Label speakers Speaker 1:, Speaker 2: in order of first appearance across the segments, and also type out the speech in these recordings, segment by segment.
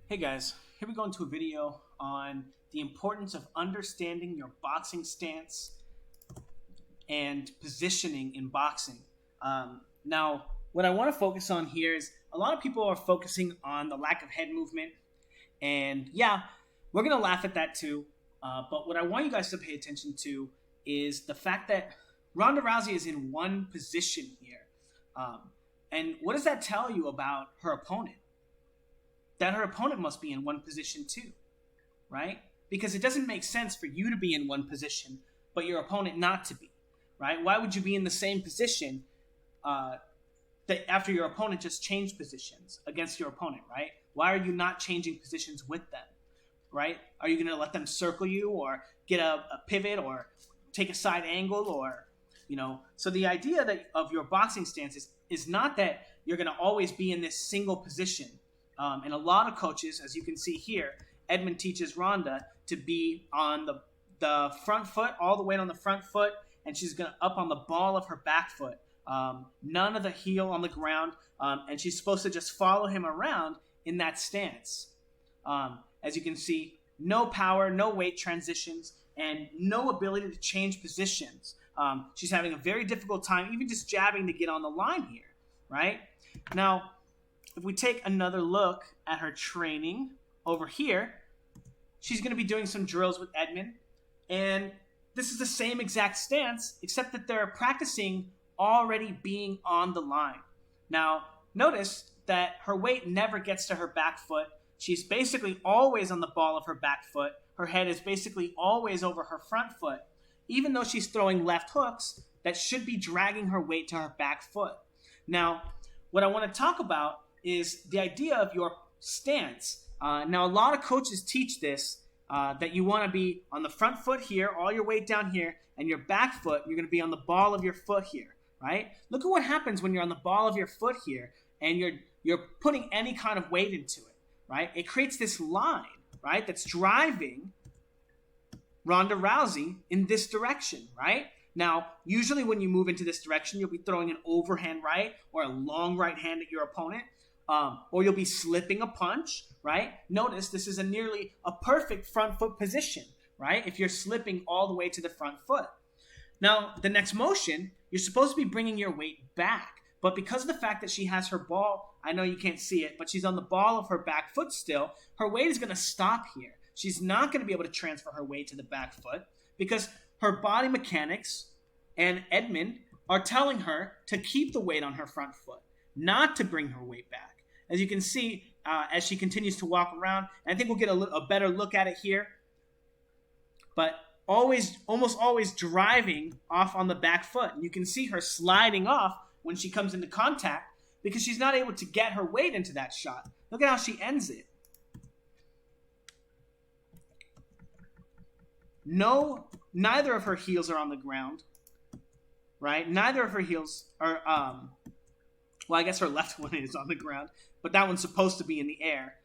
Speaker 1: Hey guys, here we go into a video on the importance of understanding your boxing stance and positioning in boxing. Now, what I want to focus on here is a lot of people are focusing on the lack of head movement, and yeah, we're going to laugh at that too. But what I want you guys to pay attention to is the fact that Ronda Rousey is in one position here. Um, and what does that tell you about her opponent? That her opponent must be in one position too, right? Because it doesn't make sense for you to be in one position, but your opponent not to be, right? Why would you be in the same position that after your opponent just changed positions against your opponent, right? Why are you not changing positions with them, right? Are you going to let them circle you or get a pivot or take a side angle or, So the idea of your boxing stance is not that you're going to always be in this single position. And a lot of coaches, as you can see here, Edmen teaches Ronda to be on the front foot, all the way on the front foot, and she's going to up on the ball of her back foot. None of the heel on the ground, and she's supposed to just follow him around in that stance. As you can see, no power, no weight transitions, and no ability to change positions. She's having a very difficult time even just jabbing to get on the line here, right? Now, if we take another look at her training over here, she's going to be doing some drills with Edmen. And this is the same exact stance, except that they're practicing already being on the line. Now, notice that her weight never gets to her back foot. She's basically always on the ball of her back foot. Her head is basically always over her front foot. Even though she's throwing left hooks, that should be dragging her weight to her back foot. Now, what I want to talk about is the idea of your stance. Now, a lot of coaches teach this, that you want to be on the front foot here, all your weight down here, and your back foot, you're going to be on the ball of your foot here, right? Look at what happens when you're on the ball of your foot here, and you're putting any kind of weight into it, right? It creates this line, right, that's driving Ronda Rousey in this direction, right? Now, usually when you move into this direction, you'll be throwing an overhand right or a long right hand at your opponent. Or you'll be slipping a punch, right? Notice this is nearly a perfect front foot position, right? If you're slipping all the way to the front foot. Now, the next motion, you're supposed to be bringing your weight back. But because of the fact that she has her ball, I know you can't see it, but she's on the ball of her back foot still, her weight is going to stop here. She's not going to be able to transfer her weight to the back foot because her body mechanics and Edmen are telling her to keep the weight on her front foot, not to bring her weight back. As you can see, as she continues to walk around, and I think we'll get a better look at it here, but almost always driving off on the back foot. And you can see her sliding off when she comes into contact because she's not able to get her weight into that shot. Look at how she ends it. Neither of her heels are on the ground, right? Neither of her heels are, well, I guess her left one is on the ground, but that one's supposed to be in the air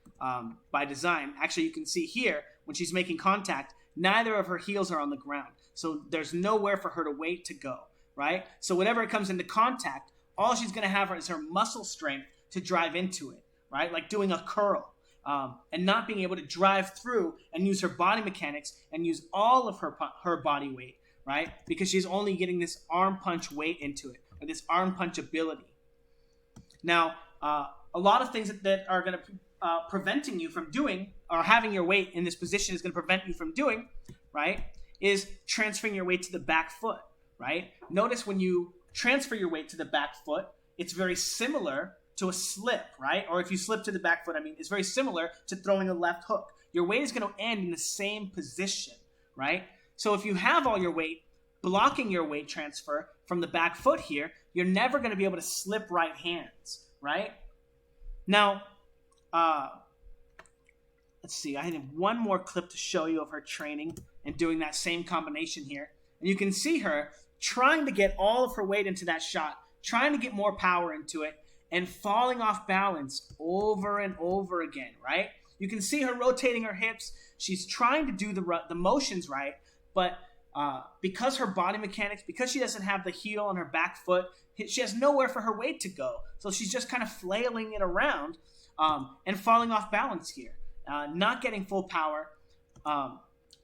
Speaker 1: by design. Actually, you can see here, when she's making contact, neither of her heels are on the ground. So there's nowhere for her to weight to go, right? So whenever it comes into contact, all she's going to have is her muscle strength to drive into it, right? Like doing a curl. And not being able to drive through and use her body mechanics and use all of her body weight, right? Because she's only getting this arm punch weight into it, or this arm punch ability. Now, a lot of things that are going to preventing you from doing, or having your weight in this position is going to prevent you from doing, right, is transferring your weight to the back foot, right? Notice when you transfer your weight to the back foot, it's very similar to a slip, right? Or if you slip to the back foot, it's very similar to throwing a left hook. Your weight is going to end in the same position, right? So if you have all your weight blocking your weight transfer from the back foot here, you're never going to be able to slip right hands, right? Now, let's see. I have one more clip to show you of her training and doing that same combination here. And you can see her trying to get all of her weight into that shot, trying to get more power into it, and falling off balance over and over again, right? You can see her rotating her hips. She's trying to do the motions right, but because her body mechanics, because she doesn't have the heel on her back foot, she has nowhere for her weight to go. So she's just kind of flailing it around and falling off balance here. not getting full power.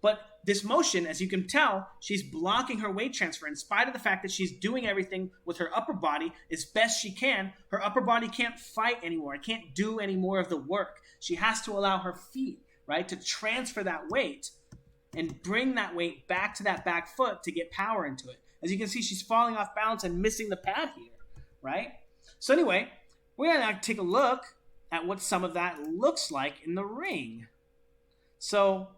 Speaker 1: But this motion, as you can tell, she's blocking her weight transfer. In spite of the fact that she's doing everything with her upper body as best she can, her upper body can't fight anymore. It can't do any more of the work. She has to allow her feet, right, to transfer that weight and bring that weight back to that back foot to get power into it. As you can see, she's falling off balance and missing the pad here, right? So anyway, we're going to take a look at what some of that looks like in the ring. So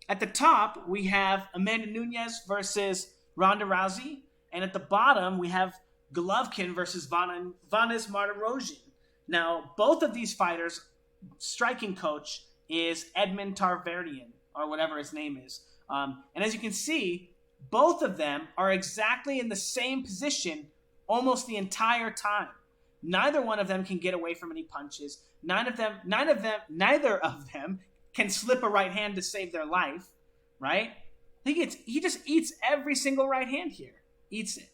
Speaker 1: at the top, we have Amanda Nunes versus Ronda Rousey. And at the bottom, we have Golovkin versus Vanes Martirosyan. Now, both of these fighters' striking coach is Edmen Tarverdyan, or whatever his name is. And as you can see, both of them are exactly in the same position almost the entire time. Neither one of them can get away from any punches. Neither of them can slip a right hand to save their life, right? He just eats every single right hand here. Eats it,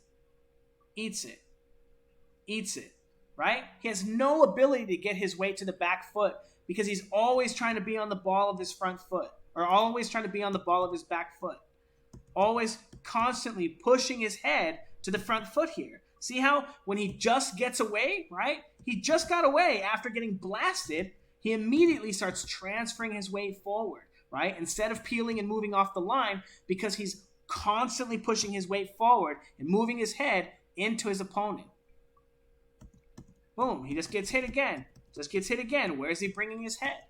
Speaker 1: right? He has no ability to get his weight to the back foot because he's always trying to be on the ball of his front foot, or always trying to be on the ball of his back foot. Always constantly pushing his head to the front foot here. See how when he just gets away, right? He just got away after getting blasted. He immediately starts transferring his weight forward, right? Instead of peeling and moving off the line, because he's constantly pushing his weight forward and moving his head into his opponent. Boom, he just gets hit again. Where is he bringing his head?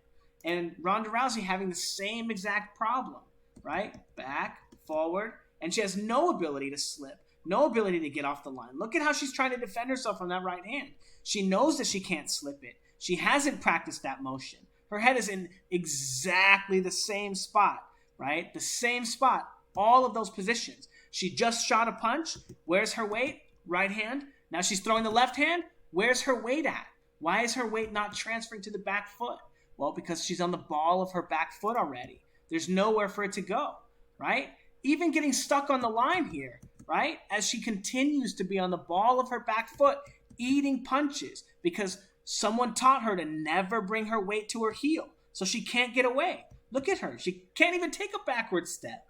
Speaker 1: And Ronda Rousey having the same exact problem, right? Back, forward, and she has no ability to slip, no ability to get off the line. Look at how she's trying to defend herself from that right hand. She knows that she can't slip it. She hasn't practiced that motion. Her head is in exactly the same spot, right? The same spot, all of those positions. She just shot a punch. Where's her weight? Right hand. Now she's throwing the left hand. Where's her weight at? Why is her weight not transferring to the back foot? Well, because she's on the ball of her back foot already. There's nowhere for it to go, right? Even getting stuck on the line here, right? As she continues to be on the ball of her back foot, eating punches because someone taught her to never bring her weight to her heel, so she can't get away. Look at her. She can't even take a backward step.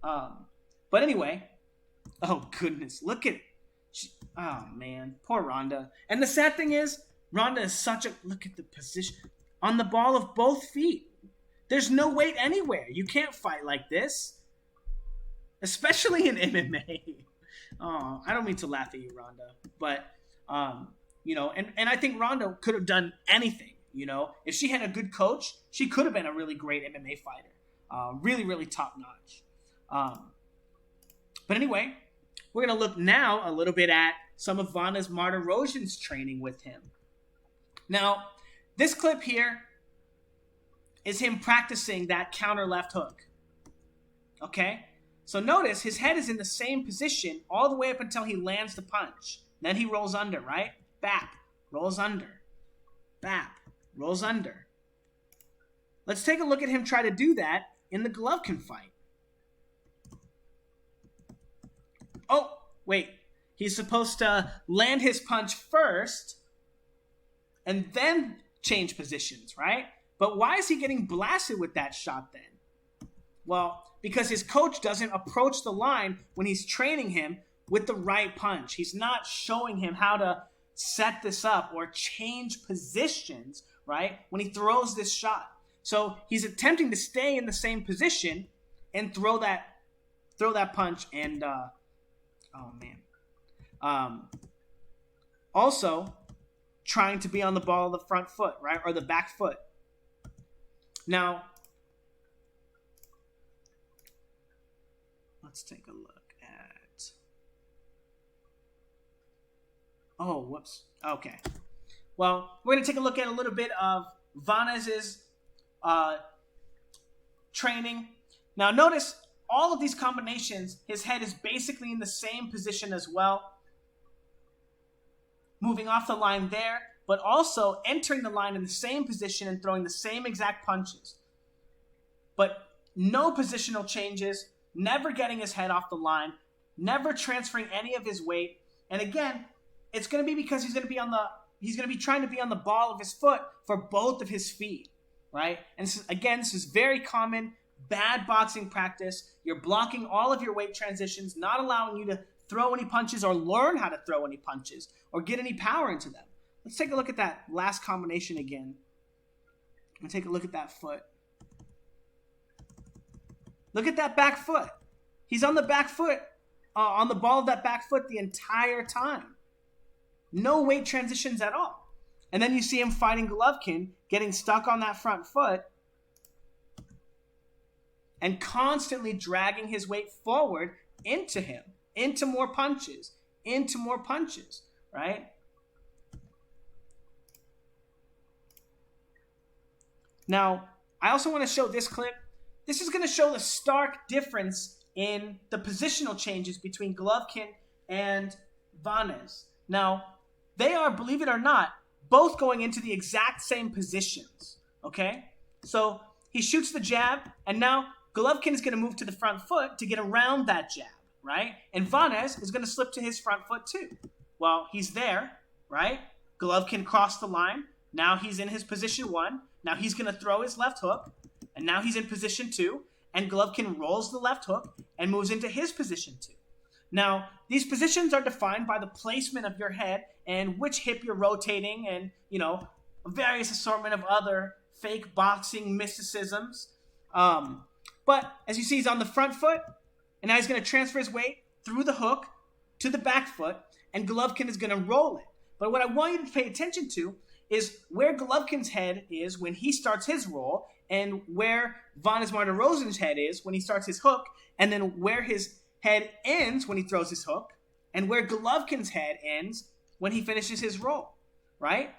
Speaker 1: But anyway, oh goodness, look at it. Oh man, poor Ronda. And the sad thing is, Ronda is look at the position. On the ball of both feet. There's no weight anywhere. You can't fight like this. Especially in MMA. Oh, I don't mean to laugh at you, Ronda. But, and I think Ronda could have done anything, If she had a good coach, she could have been a really great MMA fighter. Really, really top notch. But anyway, we're going to look now a little bit at some of Vanes Martirosyan's training with him. Now, this clip here is him practicing that counter left hook. Okay? So notice his head is in the same position all the way up until he lands the punch. Then he rolls under, right? Bap, rolls under. Bap, rolls under. Let's take a look at him try to do that in the Golovkin fight. Oh, wait. He's supposed to land his punch first and then change positions, right? But why is he getting blasted with that shot then? Well, because his coach doesn't approach the line when he's training him with the right punch. He's not showing him how to set this up or change positions, right, when he throws this shot. So he's attempting to stay in the same position and throw that punch and, also trying to be on the ball of the front foot, right, or the back foot. Now, let's take a look at... Oh, whoops. Okay. Well, we're going to take a look at a little bit of Vanes's training. Now, notice all of these combinations, his head is basically in the same position as well. Moving off the line there, but also entering the line in the same position and throwing the same exact punches. But no positional changes, never getting his head off the line, never transferring any of his weight. And again, it's going to be because he's going to be trying to be on the ball of his foot for both of his feet. right? And this is very common, bad boxing practice. You're blocking all of your weight transitions, not allowing you to throw any punches or learn how to throw any punches or get any power into them. Let's take a look at that last combination again. And take a look at that foot. Look at that back foot. He's on the back foot, on the ball of that back foot the entire time. No weight transitions at all. And then you see him fighting Golovkin, getting stuck on that front foot and constantly dragging his weight forward into him, into more punches, right? Now, I also want to show this clip. This is going to show the stark difference in the positional changes between Golovkin and Vanez. Now, they are, believe it or not, both going into the exact same positions, okay? So he shoots the jab, and now Golovkin is going to move to the front foot to get around that jab, right? And Vanez is going to slip to his front foot too. Well, he's there, right? Golovkin crossed the line. Now he's in his position 1. Now he's going to throw his left hook, and now he's in position 2, and Golovkin rolls the left hook and moves into his position 2. Now, these positions are defined by the placement of your head and which hip you're rotating and, a various assortment of other fake boxing mysticisms. But as you see, he's on the front foot, and now he's going to transfer his weight through the hook to the back foot, and Golovkin is going to roll it. But what I want you to pay attention to is where Golovkin's head is when he starts his roll, and where Vanez Martirosyan's head is when he starts his hook, and then where his head ends when he throws his hook, and where Golovkin's head ends when he finishes his roll, right?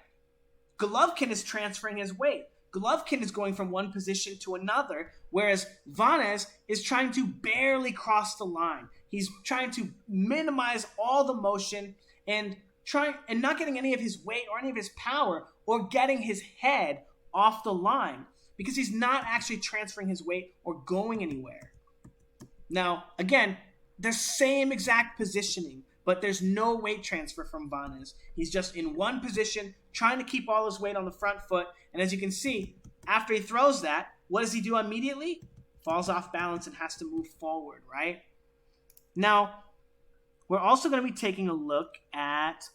Speaker 1: Golovkin is transferring his weight. Golovkin is going from one position to another, whereas Vanez is trying to barely cross the line. He's trying to minimize all the motion and not getting any of his weight or any of his power or getting his head off the line because he's not actually transferring his weight or going anywhere. Now, again, the same exact positioning, but there's no weight transfer from Vanez. He's just in one position, trying to keep all his weight on the front foot. And as you can see, after he throws that, what does he do immediately? Falls off balance and has to move forward, right? Now, we're also going to be taking a look at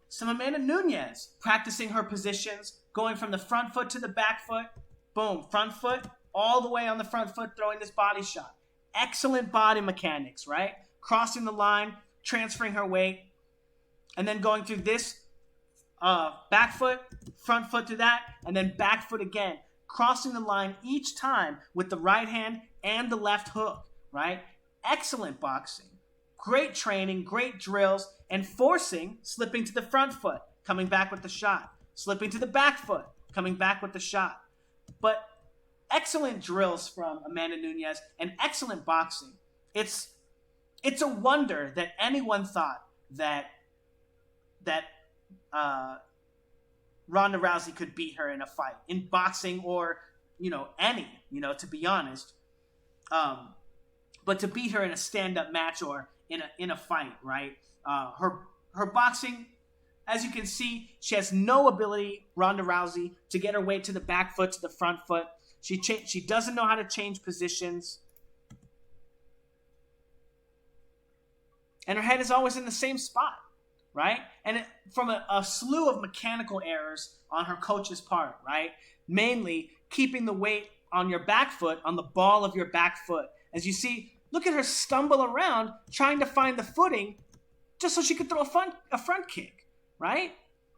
Speaker 1: some Amanda Nunes practicing her positions, going from the front foot to the back foot. Boom, front foot, all the way on the front foot, throwing this body shot. Excellent body mechanics, right? Crossing the line, transferring her weight, and then going through this back foot, front foot to that, and then back foot again. Crossing the line each time with the right hand and the left hook, right? Excellent boxing. Great training, great drills, and slipping to the front foot, coming back with the shot. Slipping to the back foot, coming back with the shot. But excellent drills from Amanda Nunes and excellent boxing. It's a wonder that anyone thought that Ronda Rousey could beat her in a fight, in boxing or, any, to be honest. But to beat her in a stand-up match or in a fight, right? Her boxing, as you can see, she has no ability, Ronda Rousey, to get her weight to the back foot, to the front foot. She doesn't know how to change positions. And her head is always in the same spot, right? And from a slew of mechanical errors on her coach's part, right? Mainly keeping the weight on your back foot, on the ball of your back foot. As you see, look at her stumble around trying to find the footing just so she could throw a front kick, right?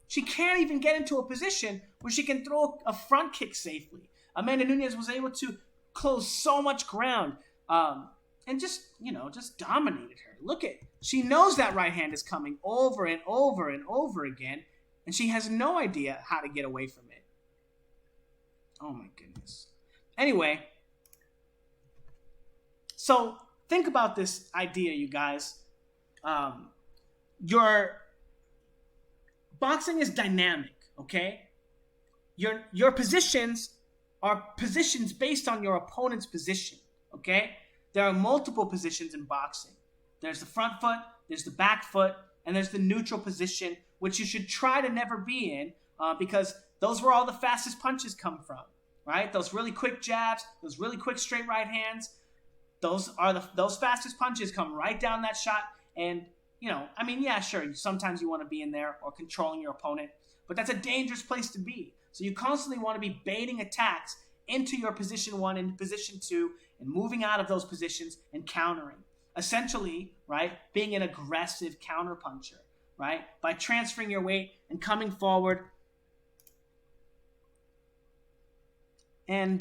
Speaker 1: She can't even get into a position where she can throw a front kick safely. Amanda Nunes was able to close so much ground and just dominated her. She knows that right hand is coming over and over and over again, and she has no idea how to get away from it. Oh my goodness. Anyway, so think about this idea, you guys. Your boxing is dynamic, okay? Your positions are positions based on your opponent's position, okay? There are multiple positions in boxing. There's the front foot, there's the back foot, and there's the neutral position, which you should try to never be in because those were all the fastest punches come from, right? Those really quick jabs, those really quick straight right hands, those fastest punches come right down that shot. And, I mean, yeah, sure, sometimes you want to be in there or controlling your opponent, but that's a dangerous place to be. So you constantly want to be baiting attacks into your position 1 and position 2 and moving out of those positions and countering. Essentially, right, being an aggressive counterpuncher, right, by transferring your weight and coming forward and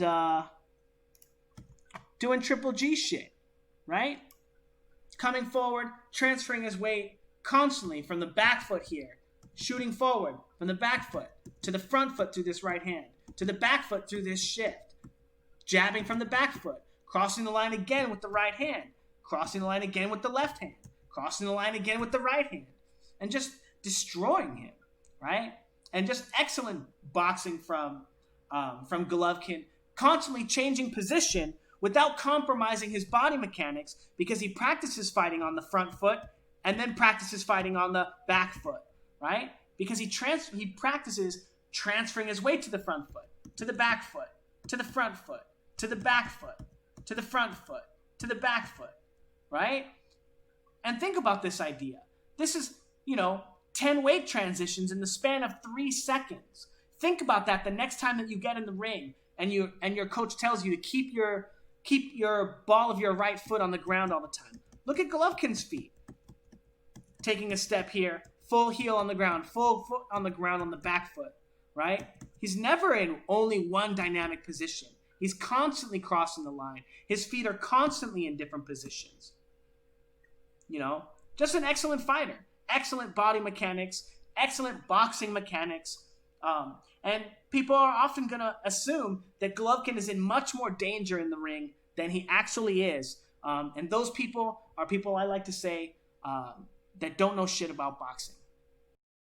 Speaker 1: doing triple G shit, right? Coming forward, transferring his weight constantly from the back foot here, shooting forward from the back foot to the front foot through this right hand, to the back foot through this shift, jabbing from the back foot, crossing the line again with the right hand, crossing the line again with the left hand, crossing the line again with the right hand, and just destroying him, right? And just excellent boxing from Golovkin, constantly changing position without compromising his body mechanics, because he practices fighting on the front foot and then practices fighting on the back foot, right? Because he practices transferring his weight to the front foot, to the back foot, to the front foot, to the back foot, to the front foot, to the back foot, right? And think about this idea. This is, 10 weight transitions in the span of 3 seconds. Think about that the next time that you get in the ring and your coach tells you to keep your ball of your right foot on the ground all the time. Look at Golovkin's feet. Taking a step here, full heel on the ground, full foot on the ground on the back foot, right? He's never in only one dynamic position. He's constantly crossing the line. His feet are constantly in different positions. Just an excellent fighter. Excellent body mechanics, excellent boxing mechanics. And people are often going to assume that Golovkin is in much more danger in the ring than he actually is. And those people are people I like to say that don't know shit about boxing.